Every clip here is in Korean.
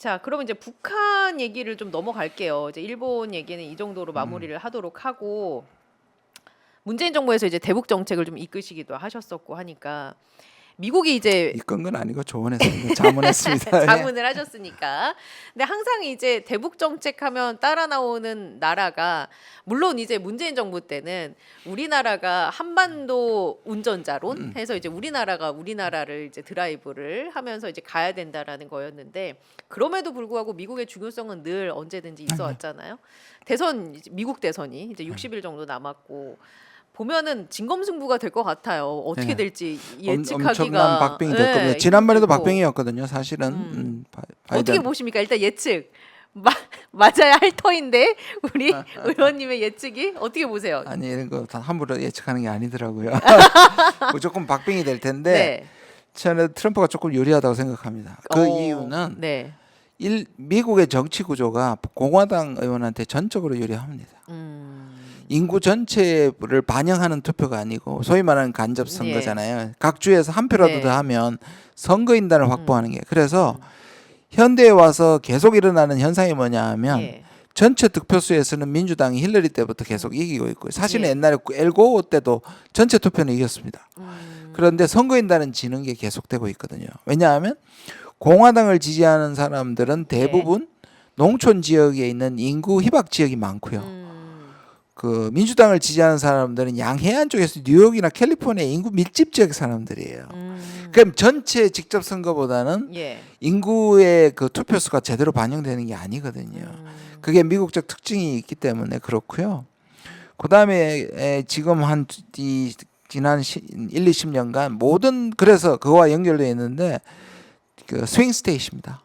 자, 그러면 이제 북한 얘기를 좀 넘어갈게요. 이제 일본 얘기는 이 정도로 마무리를 하도록 하고 문재인 정부에서 이제 대북 정책을 좀 이끄시기도 하셨었고 하니까 미국이 이제 이끈 건 아니고 조언했습니다. 자문했습니다. 예. 자문을 하셨으니까. 근데 항상 이제 대북 정책하면 따라 나오는 나라가 물론 이제 문재인 정부 때는 우리나라가 한반도 운전자론 해서 이제 우리나라를 이제 드라이브를 하면서 이제 가야 된다라는 거였는데 그럼에도 불구하고 미국의 중요성은 늘 언제든지 있어 왔잖아요. 대선 미국 대선이 이제 60일 정도 남았고 보면은 진검승부가 될 것 같아요. 어떻게 네. 될지 예측하기가 엄청난 박빙이 될 겁니다. 네, 지난번에도 힘들고. 박빙이었거든요. 사실은 어떻게 바이든. 보십니까? 일단 예측 맞아야 할 터인데 우리 의원님의 예측이 어떻게 보세요? 아니 이런 거 다 함부로 예측하는 게 아니더라고요. 무조건 박빙이 될 텐데 네. 저는 트럼프가 조금 유리하다고 생각합니다. 그 이유는 네. 미국의 정치 구조가 공화당 의원한테 전적으로 유리합니다. 인구 전체를 반영하는 투표가 아니고 소위 말하는 간접 선거잖아요. 각 주에서 한 표라도 네. 더 하면 선거인단을 확보하는 게. 그래서 현대에 와서 계속 일어나는 현상이 뭐냐 하면 예. 전체 득표수에서는 민주당이 힐러리 때부터 계속 이기고 있고요. 사실은 예. 옛날에 엘고어 때도 전체 투표는 이겼습니다. 그런데 선거인단은 지는 게 계속되고 있거든요. 왜냐하면 공화당을 지지하는 사람들은 대부분 농촌 지역에 있는 인구 희박 지역이 많고요. 그 민주당을 지지하는 사람들은 양해안 쪽에서 뉴욕이나 캘리포니아 인구 밀집 지역 사람들이에요. 그럼 전체 직접 선거보다는 예. 인구의 그 투표수가 제대로 반영되는 게 아니거든요. 그게 미국적 특징이 있기 때문에 그렇고요. 그다음에 지금 지난 1, 20년간 모든 그래서 그거와 연결되어 있는데 그 스윙 스테이트입니다.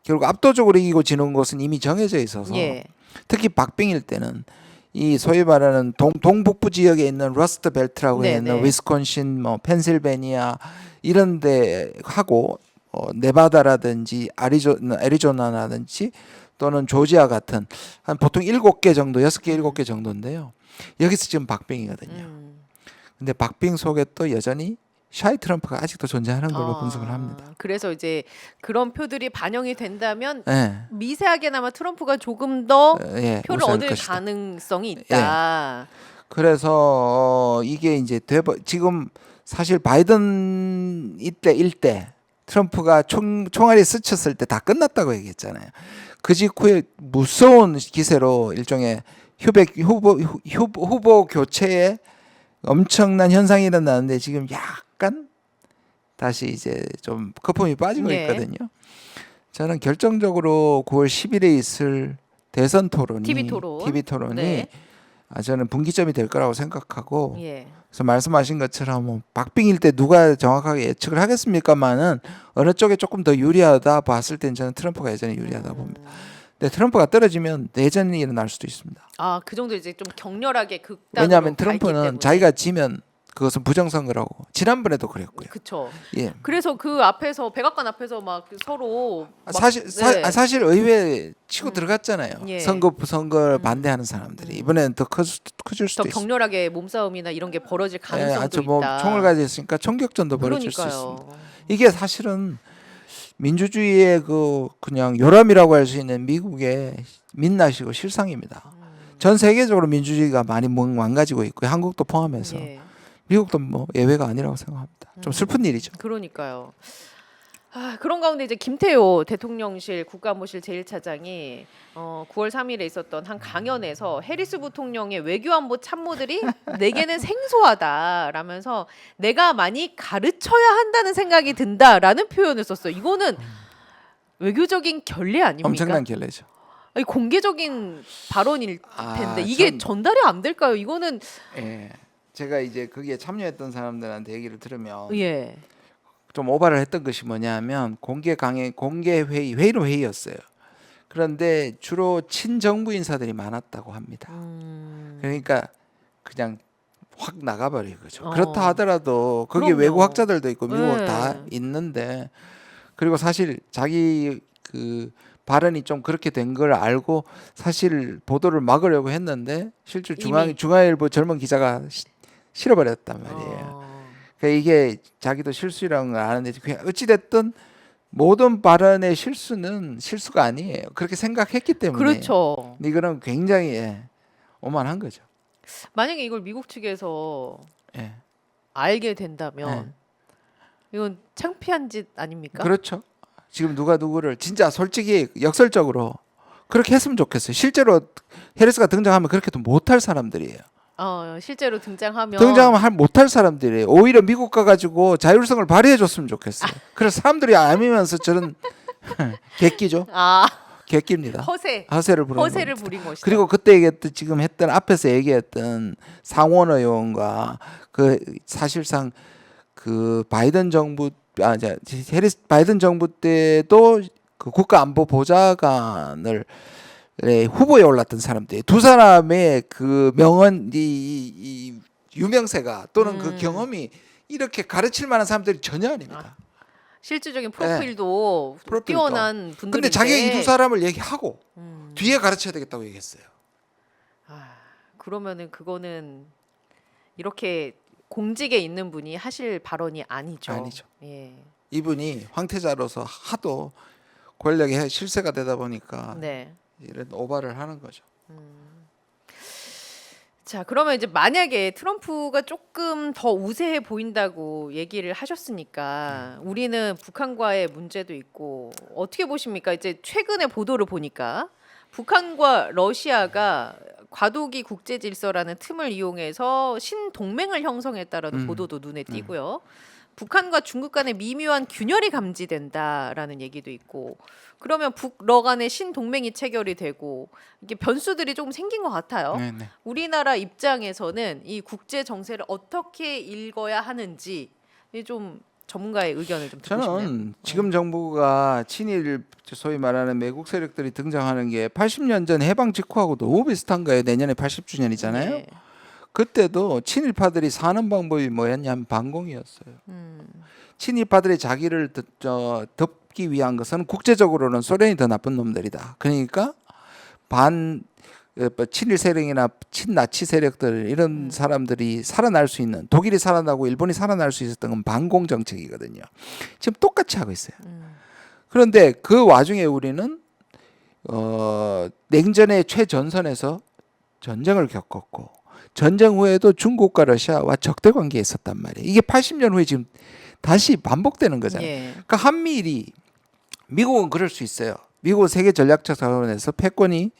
결국 압도적으로 이기고 지는 곳은 이미 정해져 있어서 예. 특히 박빙일 때는 이 소위 말하는 동북부 지역에 있는 러스트 벨트라고 네, 있는 네. 위스콘신, 뭐 펜실베니아 이런 데 하고 네바다라든지 애리조나라든지 또는 조지아 같은 한 보통 7개 정도, 6개, 7개 정도인데요. 여기서 지금 박빙이거든요. 근데 박빙 속에 또 여전히 샤이 트럼프가 아직도 존재하는 걸로 분석을 합니다. 그래서 이제 그런 표들이 반영이 된다면 예. 미세하게나마 트럼프가 조금 더 예, 표를 우세할 얻을 것이다. 가능성이 있다. 그래서 이게 이제 지금 사실 바이든 일때 트럼프가 총알이 스쳤을 때 다 끝났다고 얘기했잖아요. 그 직후에 무서운 기세로 일종의 후보 교체에 엄청난 현상이 일어나는데 지금 약간 다시 이제 좀 거품이 빠지고 네. 있거든요. 저는 결정적으로 9월 10일에 있을 대선 토론이 TV 토론. 네. 저는 분기점이 될 거라고 생각하고 예. 그래서 말씀하신 것처럼 뭐 박빙일 때 누가 정확하게 예측을 하겠습니까마는 어느 쪽에 조금 더 유리하다 봤을 땐 저는 트럼프가 여전히 유리하다 봅니다. 근데 트럼프가 떨어지면 내전이 일어날 수도 있습니다. 그 정도 이제 좀 격렬하게 극단으로 왜냐하면 가 있기 트럼프는 때문에. 자기가 지면 그것은 부정선거라고 지난번에도 그랬고요. 그쵸. 예. 그래서 그 앞에서 백악관 앞에서 막 서로 막, 사실 의회 치고 들어갔잖아요. 예. 선거를 반대하는 사람들이 이번에는 더 커질 수도 더 있습니다. 격렬하게 몸싸움이나 이런 게 벌어질 예, 가능성도 뭐 있다. 총을 가지고 있으니까 총격전도 벌어질 수 그러니까요. 있습니다. 이게 사실은 민주주의의 그냥 요람이라고 할 수 있는 미국의 민낯이고 실상입니다. 전 세계적으로 민주주의가 많이 망가지고 있고 한국도 포함해서 예. 미국도 뭐 예외가 아니라고 생각합니다. 좀 슬픈 일이죠. 그러니까요. 그런 가운데 이제 김태호 대통령실 국가안보실 제1차장이 9월 3일에 있었던 한 강연에서 해리스 부통령의 외교안보 참모들이 내게는 생소하다라면서 내가 많이 가르쳐야 한다는 생각이 든다라는 표현을 썼어요. 이거는 외교적인 결례 아닙니까? 엄청난 결례죠. 아니, 공개적인 발언일 텐데 이게 전- 전달이 안 될까요? 이거는 예. 제가 이제 거기에 참여했던 사람들한테 얘기를 들으면 예. 좀 오바를 했던 것이 뭐냐면 공개 회의는 회의였어요. 그런데 주로 친정부 인사들이 많았다고 합니다. 그러니까 그냥 확 나가버린 거죠. 그렇다 하더라도 거기 그럼요. 외국 학자들도 있고 미국 네. 다 있는데 그리고 사실 자기 그 발언이 좀 그렇게 된 걸 알고 사실 보도를 막으려고 했는데 실제로 중앙일보 젊은 기자가 실어버렸단 말이에요. 그러니까 이게 자기도 실수라는 걸 아는데 그냥 어찌 됐든 모든 발언의 실수는 실수가 아니에요. 그렇게 생각했기 때문에. 그렇죠. 이거는 굉장히 오만한 거죠. 만약에 이걸 미국 측에서 예. 알게 된다면 이건 창피한 짓 아닙니까? 그렇죠. 지금 누가 누구를 진짜 솔직히 역설적으로 그렇게 했으면 좋겠어요. 실제로 헤리스가 등장하면 그렇게도 못할 사람들이에요. 실제로 등장하면 못할 사람들이에요. 오히려 미국 가가지고 자율성을 발휘해줬으면 좋겠어요. 그래서 사람들이 알면서 저는 객기죠. 객기입니다. 허세를 부린 것이다. 그리고 그때 얘기했던 지금 했던 앞에서 얘기했던 상원 의원과 그 사실상 그 바이든 정부 해리스 바이든 정부 때도 그 국가안보보좌관을 후보에 올랐던 사람들 두 사람의 그 명언 이 유명세가 또는 그 경험이 이렇게 가르칠 만한 사람들이 전혀 아닙니다. 실질적인 프로필도 뛰어난 분들인데. 근데 자기가 이 두 사람을 얘기하고 뒤에 가르쳐야 되겠다고 얘기했어요. 그러면은 그거는 이렇게 공직에 있는 분이 하실 발언이 아니죠. 아니죠. 예. 이분이 황태자로서 하도 권력의 실세가 되다 보니까 네. 이런 오바를 하는 거죠. 자, 그러면 이제 만약에 트럼프가 조금 더 우세해 보인다고 얘기를 하셨으니까 우리는 북한과의 문제도 있고 어떻게 보십니까? 이제 최근의 보도를 보니까 북한과 러시아가 과도기 국제 질서라는 틈을 이용해서 신동맹을 형성했다라는 보도도 눈에 띄고요. 북한과 중국 간의 미묘한 균열이 감지된다라는 얘기도 있고, 그러면 북러 간의 신동맹이 체결이 되고 이게 변수들이 조금 생긴 것 같아요. 네네. 우리나라 입장에서는 이 국제 정세를 어떻게 읽어야 하는지 좀 전문가의 의견을 좀 듣고 싶네요. 저는 지금 정부가 친일 소위 말하는 매국 세력들이 등장하는 게 80년 전 해방 직후하고 너무 비슷한 거예요. 내년에 80주년이잖아요. 네. 그때도 친일파들이 사는 방법이 뭐였냐면 반공이었어요. 친일파들이 자기를 덮기 위한 것은 국제적으로는 소련이 더 나쁜 놈들이다. 그러니까 친일 세력이나 친나치 세력들 이런 사람들이 살아날 수 있는, 독일이 살아나고 일본이 살아날 수 있었던 건 반공 정책이거든요. 지금 똑같이 하고 있어요. 그런데 그 와중에 우리는 냉전의 최전선에서 전쟁을 겪었고 전쟁 후에도 중국과 러시아와 적대 관계에 있었단 말이에요. 이게 80년 후에 지금 다시 반복되는 거잖아요. 예. 그러니까 한미일이, 미국은 그럴 수 있어요. 미국은 세계 전략적 자원에서 패권이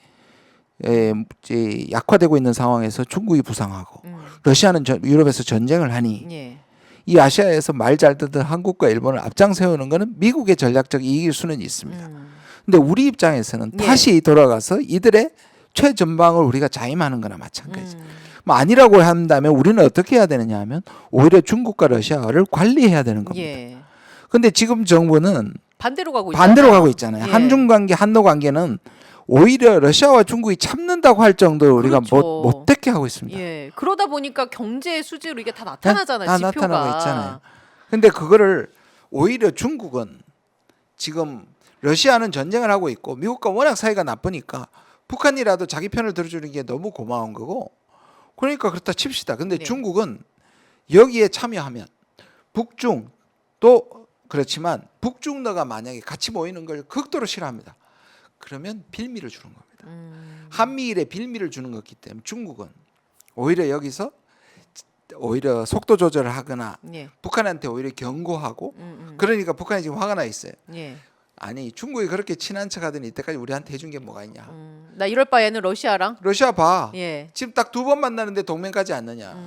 약화되고 있는 상황에서 중국이 부상하고 러시아는 유럽에서 전쟁을 하니 예. 이 아시아에서 말 잘 듣는 한국과 일본을 앞장 세우는 것은 미국의 전략적 이익일 수는 있습니다. 근데 우리 입장에서는 다시 돌아가서 이들의 최전방을 우리가 자임하는 거나 마찬가지죠. 뭐 아니라고 한다면 우리는 어떻게 해야 되느냐 하면 오히려 중국과 러시아를 관리해야 되는 겁니다. 예. 근데 지금 정부는 반대로 가고 있잖아요. 예. 한중 관계, 한노 관계는 오히려 러시아와 중국이 참는다고 할 정도로 우리가 그렇죠. 못되게 하고 있습니다. 예. 그러다 보니까 경제 수지로 이게 다 나타나잖아요. 다 지표가. 나타나고 있잖아요. 근데 그거를 오히려 중국은 지금 러시아는 전쟁을 하고 있고 미국과 워낙 사이가 나쁘니까 북한이라도 자기 편을 들어주는 게 너무 고마운 거고, 그러니까 그렇다 칩시다. 근데 네. 중국은 여기에 참여하면 북중 또 그렇지만 북중러가 만약에 같이 모이는 걸 극도로 싫어합니다. 그러면 빌미를 주는 겁니다. 한미일에 빌미를 주는 거기 때문에 중국은 오히려 여기서 오히려 속도 조절을 하거나 예. 북한한테 오히려 경고하고 그러니까 북한이 지금 화가 나 있어요. 예. 아니 중국이 그렇게 친한 척하더니 이때까지 우리한테 해준 게 뭐가 있냐. 나 이럴 바에는 러시아랑 러시아 봐. 예. 지금 딱 2번 만나는데 동맹까지 않느냐.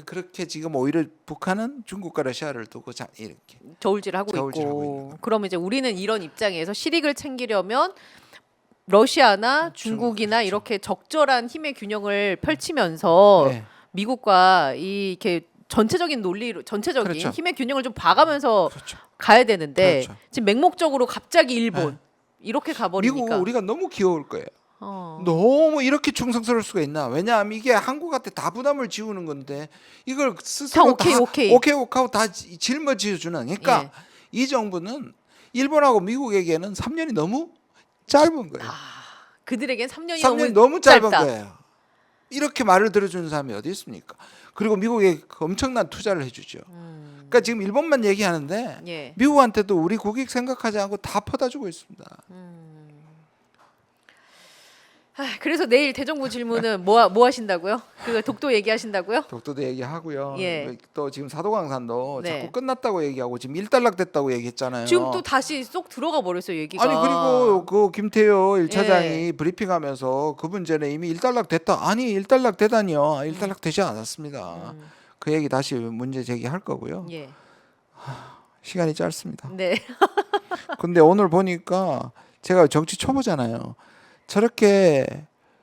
그렇게 지금 오히려 북한은 중국과 러시아를 두고 이렇게 저울질하고 있는 있고. 거예요. 그러면 이제 우리는 이런 입장에서 실익을 챙기려면 러시아나 중국이나 그렇죠. 이렇게 적절한 힘의 균형을 펼치면서 네. 미국과 이렇게 전체적인 전체적인 그렇죠. 힘의 균형을 좀 봐가면서 그렇죠. 가야 되는데 그렇죠. 지금 맹목적으로 갑자기 일본 이렇게 가버리니까 미국은 우리가 너무 귀여울 거예요. 어. 너무 이렇게 충성스러울 수가 있나? 왜냐하면 이게 한국한테 다 부담을 지우는 건데 이걸 스스로 다 오케이. 하고 다 짊어지어주는. 그러니까 이 정부는 일본하고 미국에게는 3년이 너무 짧은 거예요. 그들에겐 3년이 3년이 너무 짧은 거예요. 이렇게 말을 들어주는 사람이 어디 있습니까? 그리고 미국에 엄청난 투자를 해주죠. 그러니까 지금 일본만 얘기하는데 예. 미국한테도 우리 국익 생각하지 않고 다 퍼다주고 있습니다. 그래서 내일 대정부 질문은 뭐 하신다고요? 그 독도 얘기하신다고요? 독도도 얘기하고요. 예. 또 지금 사도강산도 네. 자꾸 끝났다고 얘기하고 지금 일단락 됐다고 얘기했잖아요. 지금 또 다시 쏙 들어가 버렸어요 얘기가. 아니 그리고 그 김태효 1차장이 예. 브리핑하면서 그 문제는 이미 일단락 됐다. 아니 일단락 되다니요. 일단락 되지 않았습니다. 그 얘기 다시 문제 제기할 거고요. 예. 시간이 짧습니다. 네. 근데 오늘 보니까 제가 정치 초보잖아요. 저렇게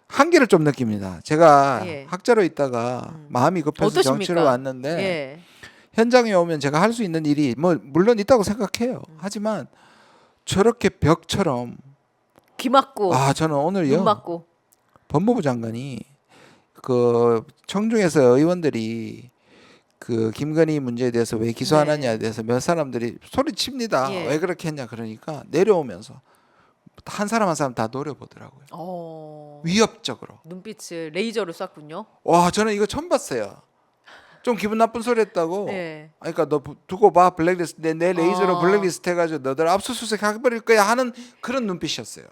한계를 좀 느낍니다. 제가 예. 학자로 있다가 마음이 급해서 어떠십니까? 정치로 왔는데 예. 현장에 오면 제가 할 수 있는 일이 뭐 물론 있다고 생각해요. 하지만 저렇게 벽처럼 귀 막고 저는 눈 오늘요 막고. 법무부 장관이 그 청중에서 의원들이 그 김건희 문제에 대해서 왜 기소 안 네. 하냐에 대해서 몇 사람들이 소리칩니다. 예. 왜 그렇게 했냐 그러니까 내려오면서 한 사람 한 사람 다 노려보더라고요. 위협적으로. 눈빛을 레이저로 쐈군요. 와 저는 이거 처음 봤어요. 좀 기분 나쁜 소리 했다고. 네. 그러니까 너 두고 봐 블랙리스트 내 레이저로 아. 블랙리스트 해가지고 너들 압수수색 해버릴 거야 하는 그런 눈빛이었어요.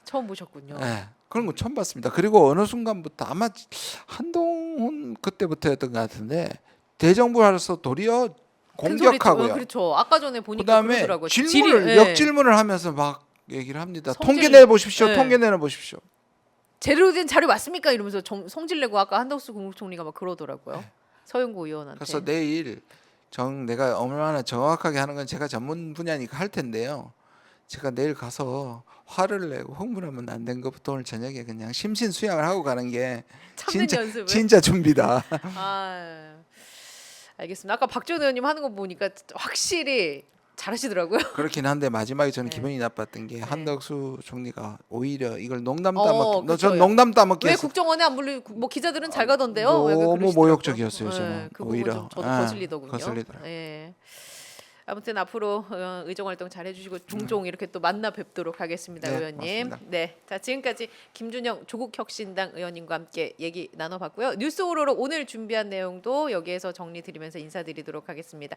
처음 보셨군요. 네, 그런 거 처음 봤습니다. 그리고 어느 순간부터 아마 한동훈 그때부터였던 것 같은데 대정부로서 도리어 큰 소리 공격하고요. 그렇죠. 아까 전에 보니까 그다음에 그러더라고요. 질문을 예. 역질문을 하면서 막 얘기를 합니다. 성질- 통계 내 보십시오. 네. 통계 내놔 보십시오. 제대로 된 자료 맞습니까? 이러면서 성질 내고 아까 한덕수 국무총리가 막 그러더라고요. 서영구 의원한테. 그래서 내일 내가 얼마나 정확하게 하는 건 제가 전문 분야니까 할 텐데요. 제가 내일 가서 화를 내고 흥분하면 안 된 것부터 오늘 저녁에 그냥 심신수양을 하고 가는 게 참는 연습을. 진짜 준비다. 아, 알겠습니다. 아까 박지원 의원님 하는 거 보니까 확실히 잘하시더라고요. 그렇긴 한데 마지막에 저는 네. 기분이 나빴던 게 네. 한덕수 총리가 오히려 이걸 농담 어, 따먹기. 그쵸. 전 농담 따먹기 왜 했어. 국정원에 안 불리고 뭐 기자들은 잘 가던데요? 왜 너무 그러시더라고요? 모욕적이었어요, 저는. 그 부분 오히려. 좀 저도 아, 거슬리더군요. 거슬리더라고요. 예. 아무튼 앞으로 의정 활동 잘 해주시고 종종 이렇게 또 만나 뵙도록 하겠습니다, 네, 의원님. 맞습니다. 네, 자 지금까지 김준영 조국혁신당 의원님과 함께 얘기 나눠봤고요. 뉴스 오로록 오늘 준비한 내용도 여기에서 정리드리면서 인사드리도록 하겠습니다.